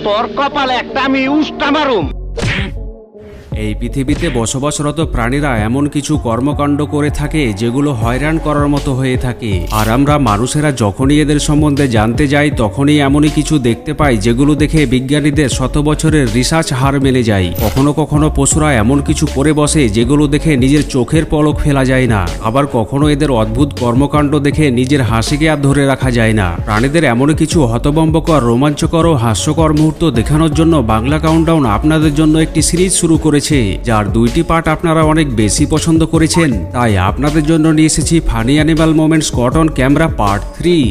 তোর কপালে একটা আমি উষ্টা মারুম। এই পৃথিবীতে বসবাসরত প্রাণীরা এমন কিছু কর্মকাণ্ড করে থাকে যেগুলো হয়রান করার মতো হয়ে থাকে, আর আমরা মানুষেরা যখনই এদের সম্বন্ধে জানতে যাই তখনই এমনই কিছু দেখতে পাই যেগুলো দেখে বিজ্ঞানীদের শত বছরের রিসার্চ হার মেনে যায়। কখনো কখনো পশুরা এমন কিছু করে বসে যেগুলো দেখে নিজের চোখের পলক ফেলা যায় না, আবার কখনো এদের অদ্ভুত কর্মকাণ্ড দেখে নিজের হাসিকে আর ধরে রাখা যায় না। প্রাণীদের এমন কিছু হতভম্বকর, রোমাঞ্চকর ও হাস্যকর মুহূর্ত দেখানোর জন্য বাংলা কাউন্টডাউন আপনাদের জন্য একটি সিরিজ শুরু করেছে, যার 2টি পার্ট আপনারা অনেক বেশি পছন্দ করেছেন। তাই আপনাদের জন্য নিয়ে এসেছি funny animal moments caught on camera part 3।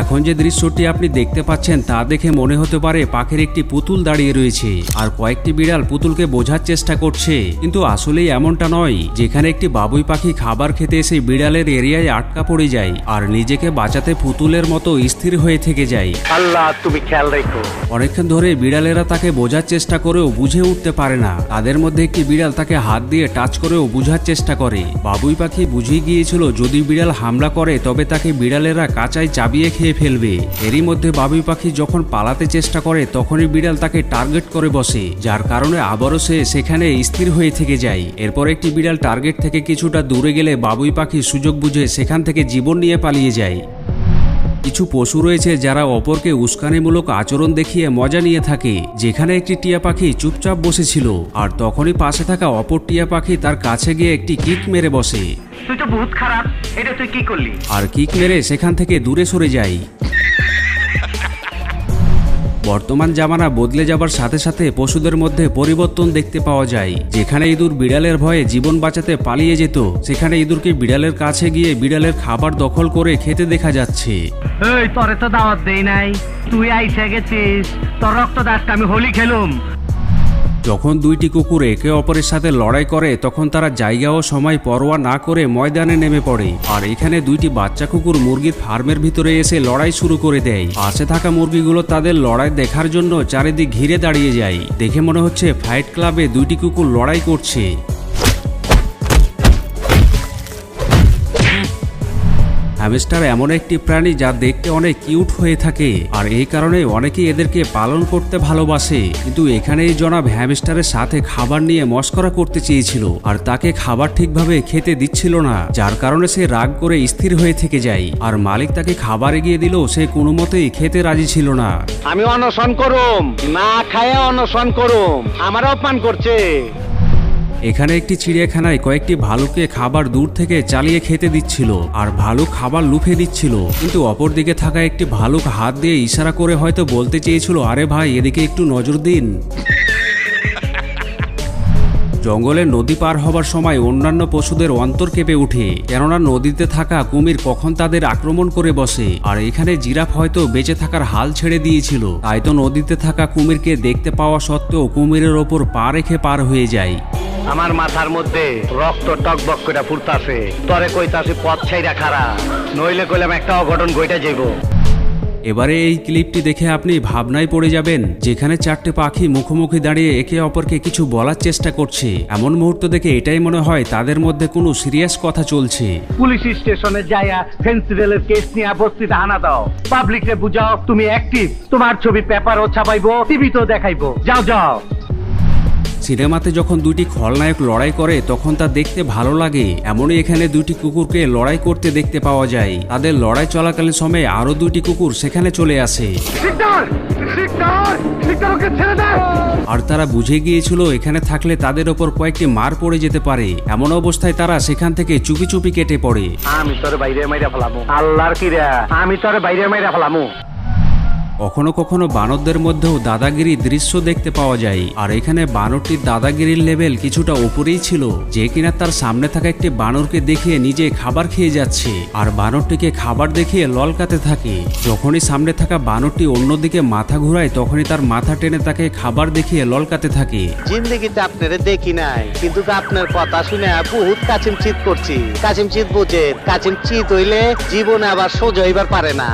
এখন যে দৃশ্যটি আপনি দেখতে পাচ্ছেন তা দেখে মনে হতে পারে পাখির একটি পুতুল দাঁড়িয়ে রয়েছে আর কয়েকটি বিড়াল পুতুলকে বোঝার চেষ্টা করছে, কিন্তু আসলেই এমনটা নয়। যেখানে একটি বাবুই পাখি খাবার খেতে এসে বিড়ালের এরিয়ায় আটকা পড়ে যায় আর নিজেকে বাঁচাতে পুতুলের মতো স্থির হয়ে থেকে যায়। আল্লাহ তুমি খেয়াল রেখো। অনেকক্ষণ ধরে বিড়ালেরা তাকে বোঝার চেষ্টা করেও বুঝে উঠতে পারে না। তাদের মধ্যে একটি বিড়াল তাকে হাত দিয়ে টাচ করেও বুঝার চেষ্টা করে। বাবুই পাখি বুঝে গিয়েছিল যদি বিড়াল হামলা করে তবে তাকে বিড়ালেরা কাঁচায় চাবিয়ে খেয়ে ফেলবে। এরই মধ্যে বাবুই পাখি যখন পালাতে চেষ্টা করে তখনই বিড়াল তাকে টার্গেট করে বসে, যার কারণে আবারও সে সেখানে স্থির হয়ে থেকে যায়। এরপর একটি বিড়াল টার্গেট থেকে কিছুটা দূরে গেলে বাবুই পাখি সুযোগ বুঝে সেখান থেকে জীবন নিয়ে পালিয়ে যায়। কিছু পশু রয়েছে যারা অপরকে উস্কানিমূলক আচরণ দেখিয়ে মজা নিয়ে থাকে। যেখানে একটি টিয়া পাখি চুপচাপ বসেছিল আর তখনই পাশে থাকা অপর টিয়া পাখি তার কাছে গিয়ে একটি কিক মেরে বসে। তুই তো বহুত খারাপ, এটা তুই কি করলি? আর কিক মেরে সেখান থেকে দূরে সরে যায়। বর্তমান জামানা বদলে যাবার সাথে সাথে পশুদের মধ্যে পরিবর্তন দেখতে পাওয়া যায়। যেখানে ইঁদুর বিড়ালের ভয়ে জীবন বাঁচাতে পালিয়ে যেত, সেখানে ইঁদুরকে বিড়ালের কাছে গিয়ে বিড়ালের খাবার দখল করে খেতে দেখা যাচ্ছে। এই তোরে তো দাওয়াত দেই নাই, তুই আইসা গেছিস, তোর রক্ত দাসকে আমি হোলি খেলুম। যখন 2টি কুকুর একে অপরের সাথে লড়াই করে তখন তারা জায়গা ও সময় পরোয়া না করে ময়দানে নেমে পড়ে। আর এখানে 2টি বাচ্চা কুকুর মুরগির ফার্মের ভিতরে এসে লড়াই শুরু করে দেয়। পাশে থাকা মুরগিগুলো তাদের লড়াই দেখার জন্য চারিদিক ঘিরে দাঁড়িয়ে যায়। দেখে মনে হচ্ছে ফাইট ক্লাবে 2টি কুকুর লড়াই করছে। হ্যামস্টার এমন একটি প্রাণী যা দেখতে অনেক কিউট হয়ে থাকে, আর এই কারণে অনেকেই এদেরকে পালন করতে ভালোবাসে। কিন্তু এখানেই জনাব হ্যামস্টারের সাথে খাবার নিয়ে মশকরা করতে চেয়েছিল আর তাকে খাবার ঠিকভাবে খেতে দিচ্ছিল না, যার কারণে সে রাগ করে স্থির হয়ে থেকে যায়। আর মালিক তাকে খাবার এগিয়ে দিলেও সে কোনো মতেই খেতে রাজি ছিল না। আমি অনশন করুম, না খায় অনশন করুম, আমার অপমান করছে। এখানে একটি চিড়িয়াখানায় কয়েকটি ভালুককে খাবার দূর থেকে চালিয়ে খেতে দিচ্ছিল আর ভালুক খাবার লুফে দিচ্ছিল, কিন্তু অপরদিকে থাকা একটি ভালুক হাত দিয়ে ইশারা করে হয়তো বলতে চেয়েছিল, আরে ভাই এদিকে একটু নজর দিন। জঙ্গলে নদী পার হবার সময় অন্যান্য পশুদের অন্তর কেঁপে ওঠে, কেননা নদীতে থাকা কুমির কখন তাদের আক্রমণ করে বসে। আর এখানে জিরাফ হয়তো বেঁচে থাকার হাল ছেড়ে দিয়েছিল, তাই তো নদীতে থাকা কুমিরকে দেখতে পাওয়া সত্ত্বেও কুমিরের ওপর পা রেখে পার হয়ে যায়। আমার মাথার মধ্যে রক্ত টকবক করে ফুটতাছে, তরে কইতাছে পথ ছাইরা খারা, নইলে কইলাম একটা অঘটন ঘইটা যাইব। এবারে এই ক্লিপটি দেখে আপনি ভাবনায় পড়ে যাবেন, যেখানে 4টে পাখি মুখোমুখি দাঁড়িয়ে একে অপরকে কিছু বলার চেষ্টা করছে। এমন মুহূর্ত দেখে এটাই মনে হয় তাদের মধ্যে কোনো সিরিয়াস কথা চলছে। পুলিশ স্টেশনে যাইয়া ফেন্সিডেলের কেস নিয়ে বস্তিতে হানা দাও, পাবলিকরে বুঝাও তুমি অ্যাক্টিভ, তোমার ছবি পেপারও ছাপাইবো, টিভিতেও দেখাইবো, যাও যাও। সিনেমাতে যখন 2টি খলনায়ক লড়াই করে তখন তা দেখতে ভালো লাগে, এমনই এখানে 2টি কুকুরকে লড়াই করতে দেখতে পাওয়া যায়। তাদের লড়াই চলাকালীন সময়ে আরো 2টি কুকুর সেখানে চলে আসে আর তারা বুঝে গিয়েছিল এখানে থাকলে তাদের ওপর কয়েকটি মার পড়ে যেতে পারে। এমন অবস্থায় তারা সেখান থেকে চুপি চুপি কেটে পড়ে। আমি তোর বাইরে মাইরা ফেলামু, আল্লাহর কিরা আমি তোর বাইরে মাইরা ফেলামু। কখনো কখনো বানরদের মধ্যেও দাদাগিরি দৃশ্য দেখতে পাওয়া যায়, আর এখানে বানরটির দাদাগিরির লেভেল কিছুটা উপরেই ছিল, যে কিনা তার সামনে থাকা একটি বানরকে দেখিয়ে নিজে খাবার খেয়ে যাচ্ছে আর বানরটিকে খাবার দেখিয়ে ললকাতে থাকে। যখনই সামনে থাকা বানরটি অন্যদিকে মাথা ঘুরায় তখনই তার মাথা টেনে তাকে খাবার দেখিয়ে ললকাতে থাকে। জিন্দগিতে আপনারে দেখি নাই, কিন্তু আপনার কথা শুনে বহুত কাচিম চিত করছি। কাচিম চিত বুঝে, কাচিম চিত হইলে জীবনে আবার সোজা হইবার পারে না।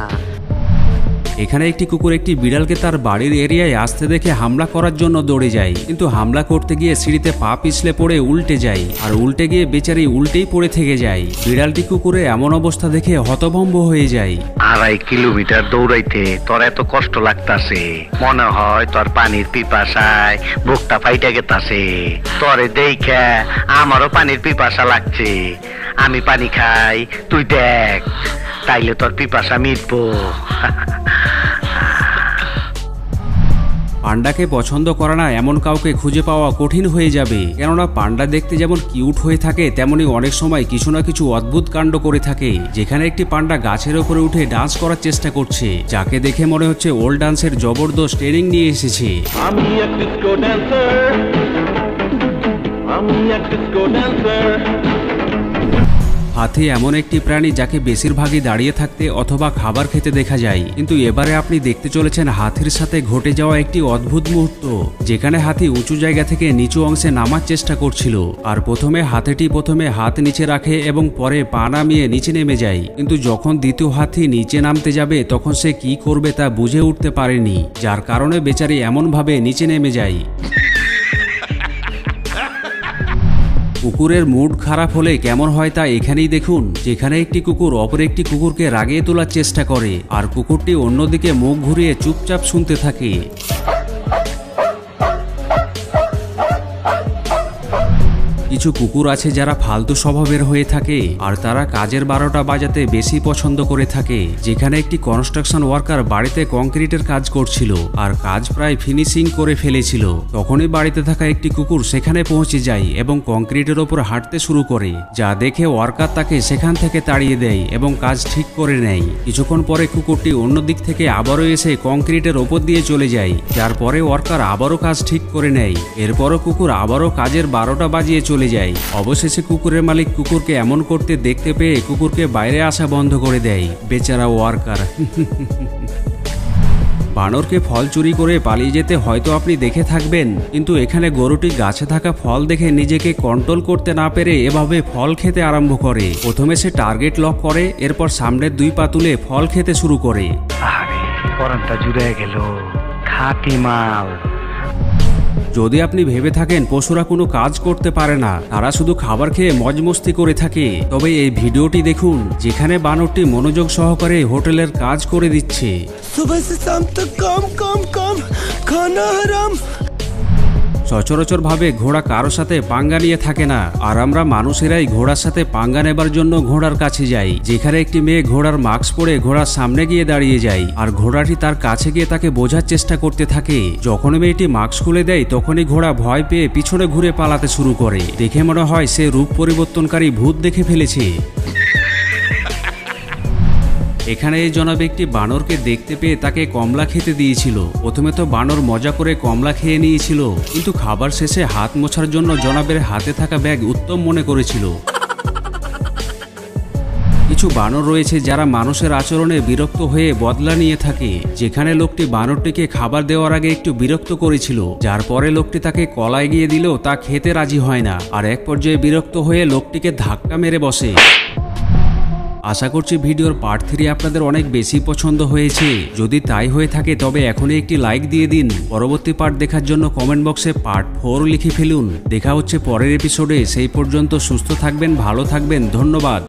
এখানে একটি কুকুর একটি বিড়ালকে তার বাড়ির এরিয়ায় আসতে দেখে হামলা করার জন্য দৌড়ে যায়, কিন্তু হামলা করতে গিয়ে সিঁড়িতে পা পিছলে পড়ে উল্টে যায়, আর উল্টে গিয়ে বেচারি উল্টেই পড়ে থেকে যায়। বিড়ালটি কুকুরের এমন অবস্থা দেখে হতভম্ব হয়ে যায়। 2.5 কিলোমিটার দৌড়াইতে তোর এত কষ্ট লাগতাছে, মনে হয় তোর পানির পিপাসায় বুকটা ফাইটা গেতাছে। তোরে দেখে আমারও পানির পিপাসা লাগছে, আমি পানি খাই, তুই দেখ, তাইলে তোর পিপাসা মিটবো। পান্ডাকে পছন্দ করে না এমন কাউকে খুঁজে পাওয়া কঠিন হয়ে যাবে, কেননা পান্ডা দেখতে যেমন কিউট হয়ে থাকে তেমনি অনেক সময় কিছু না কিছু অদ্ভুত কাণ্ড করে থাকে। যেখানে একটি পান্ডা গাছের উপরে উঠে ডান্স করার চেষ্টা করছে, যাকে দেখে মনে হচ্ছে ওল্ড ডান্সের জবরদস্ত ট্রেনিং নিয়ে এসেছে। আমি এক ডিস্কো ড্যান্সার, আমি এক ডিস্কো ড্যান্সার। হাতি এমন একটি প্রাণী যাকে বেশিরভাগই দাঁড়িয়ে থাকতে অথবা খাবার খেতে দেখা যায়, কিন্তু এবারে আপনি দেখতে চলেছেন হাতির সাথে ঘটে যাওয়া একটি অদ্ভুত মুহূর্ত, যেখানে হাতি উঁচু জায়গা থেকে নিচু অংশে নামার চেষ্টা করছিল। আর হাতিটি প্রথমে হাত নিচে রাখে এবং পরে পা নামিয়ে নিচে নেমে যায়, কিন্তু যখন দ্বিতীয় হাতি নিচে নামতে যাবে তখন সে কি করবে তা বুঝে উঠতে পারেনি, যার কারণে বেচারি এমনভাবে নিচে নেমে যায়। কুকুরের মুড খারাপ হলে কেমন হয় তা এখানেই দেখুন, যেখানে একটি কুকুর অপর একটি কুকুরকে রাগিয়ে তোলার চেষ্টা করে, আর কুকুরটি অন্যদিকে মুখ ঘুরিয়ে চুপচাপ শুনতে থাকে। কিছু কুকুর আছে যারা ফালতু স্বভাবের হয়ে থাকে, আর তারা কাজের 12টা বাজাতে বেশি পছন্দ করে থাকে। যেখানে একটি কনস্ট্রাকশন ওয়ার্কার বাড়িতে কংক্রিটের কাজ করছিল, আর কাজ প্রায় ফিনিশিং করে ফেলেছিল, তখনই বাড়িতে থাকা একটি কুকুর সেখানে পৌঁছে যায় এবং কংক্রিটের ওপর হাঁটতে শুরু করে, যা দেখে ওয়ার্কার তাকে সেখান থেকে তাড়িয়ে দেয় এবং কাজ ঠিক করে নেয়। কিছুক্ষণ পরে কুকুরটি অন্য দিক থেকে আবারও এসে কংক্রিটের ওপর দিয়ে চলে যায়, যার পরে ওয়ার্কার আবারও কাজ ঠিক করে নেয়। এরপরও কুকুর আবারও কাজের 12টা বাজিয়ে চলে যায়। অবশেষে কুকুরের মালিক কুকুরকে এমন করতে দেখতে পেয়ে কুকুরকে বাইরে আসা বন্ধ করে দেয়। বেচারা ওয়ার্কার। বানরকে ফল চুরি করে পালিয়ে যেতে হয়তো আপনি দেখে থাকবেন, কিন্তু এখানে গরুটি গাছে থাকা ফল দেখে নিজেকে কন্ট্রোল করতে না পেরে এভাবে ফল খেতে আরম্ভ করে। প্রথমে সে টার্গেট লক করে, এরপর সামনের 2 পা তুলে ফল খেতে শুরু করে। আরে পরানটা জুড়ে গেল, খাঁটি মাল। যদি আপনি ভেবে থাকেন পশুরা কোনো কাজ করতে পারে না, তারা শুধু খাবার খেয়ে মজমস্তি করে থাকে, তবে এই ভিডিওটি দেখুন, যেখানে বানরটি মনোযোগ সহকারে হোটেলের কাজ করে দিচ্ছে। सुबह से शाम तक काम काम काम, खाना हराम। সচরাচর ভাবে ঘোড়া কারো সাথে পাঙ্গা নিয়ে থাকে না, আর আমরা মানুষেরাই ঘোড়ার সাথে পাঙ্গা নেবার জন্য ঘোড়ার কাছে যাই। যেখানে একটি মেয়ে ঘোড়ার মাস্ক পরে ঘোড়ার সামনে গিয়ে দাঁড়িয়ে যায়, আর ঘোড়াটি তার কাছে গিয়ে তাকে বোঝার চেষ্টা করতে থাকে। যখন মেয়েটি মাস্ক খুলে দেয় তখনই ঘোড়া ভয় পেয়ে পিছনে ঘুরে পালাতে শুরু করে। দেখে মনে হয় সে রূপ পরিবর্তনকারী ভূত দেখে ফেলেছে। এখানে এই জনাব একটি বানরকে দেখতে পেয়ে তাকে কমলা খেতে দিয়েছিল। প্রথমে তো বানর মজা করে কমলা খেয়ে নিয়েছিল, কিন্তু খাবার শেষে হাত মোছার জন্য জনাবের হাতে থাকা ব্যাগ উত্তম মনে করেছিল। কিছু বানর রয়েছে যারা মানুষের আচরণে বিরক্ত হয়ে বদলা নিয়ে থাকে। যেখানে লোকটি বানরটিকে খাবার দেওয়ার আগে একটু বিরক্ত করেছিল, যার পরে লোকটি তাকে কলা এগিয়ে দিলেও তা খেতে রাজি হয় না, আর এক পর্যায়ে বিরক্ত হয়ে লোকটিকে ধাক্কা মেরে বসে। আশা করছি ভিডিওর পার্ট 3 আপনাদের অনেক বেশি পছন্দ হয়েছে। যদি তাই হয়ে থাকে তবে এখনই একটি লাইক দিয়ে দিন। পরবর্তী পার্ট দেখার জন্য কমেন্ট বক্সে পার্ট 4 লিখে ফেলুন। দেখা হচ্ছে পরের এপিসোডে। সেই পর্যন্ত সুস্থ থাকবেন, ভালো থাকবেন, ধন্যবাদ।